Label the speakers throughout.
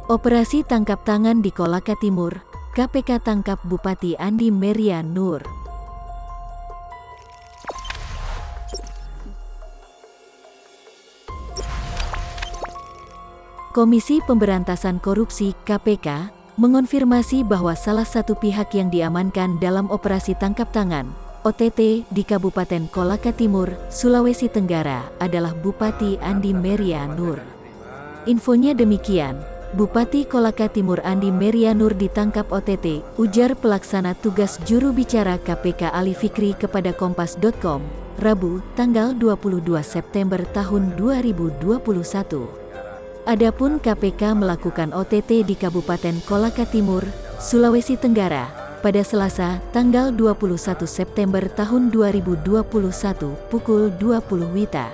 Speaker 1: Operasi tangkap tangan di Kolaka Timur, KPK tangkap Bupati Andi Meria Nur. Komisi Pemberantasan Korupsi (KPK) mengonfirmasi bahwa salah satu pihak yang diamankan dalam operasi tangkap tangan (OTT) di Kabupaten Kolaka Timur, Sulawesi Tenggara adalah Bupati Andi Meria Nur. Infonya demikian, Bupati Kolaka Timur Andi Meria Nur ditangkap OTT, ujar pelaksana tugas juru bicara KPK Ali Fikri kepada Kompas.com, Rabu, tanggal 22 September tahun 2021. Adapun KPK melakukan OTT di Kabupaten Kolaka Timur, Sulawesi Tenggara, pada Selasa, tanggal 21 September tahun 2021, pukul 20 WITA.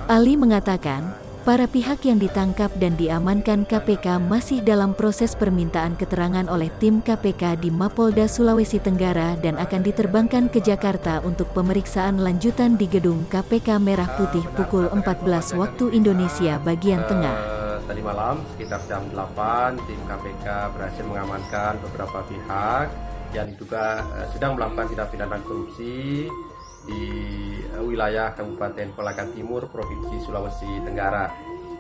Speaker 1: Ali mengatakan, para pihak yang ditangkap dan diamankan KPK masih dalam proses permintaan keterangan oleh tim KPK di Mapolda Sulawesi Tenggara dan akan diterbangkan ke Jakarta untuk pemeriksaan lanjutan di gedung KPK Merah Putih pukul 14 waktu Indonesia bagian tengah.
Speaker 2: Tadi malam sekitar jam 8, tim KPK berhasil mengamankan beberapa pihak yang diduga sedang melakukan tindak pidana korupsi di wilayah Kabupaten Kolaka Timur, Provinsi Sulawesi Tenggara.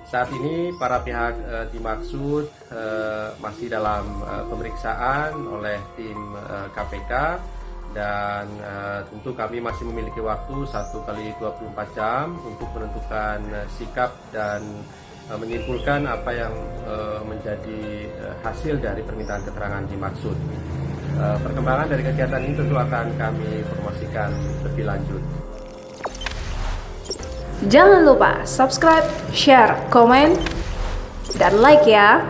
Speaker 2: Saat ini para pihak dimaksud masih dalam pemeriksaan oleh tim KPK dan tentu kami masih memiliki waktu 1 kali 24 jam untuk menentukan sikap dan menyimpulkan apa yang menjadi hasil dari permintaan keterangan dimaksud. Perkembangan dari kegiatan ini tentu akan kami promosikan lebih lanjut.
Speaker 3: Jangan lupa subscribe, share, komen, dan like ya!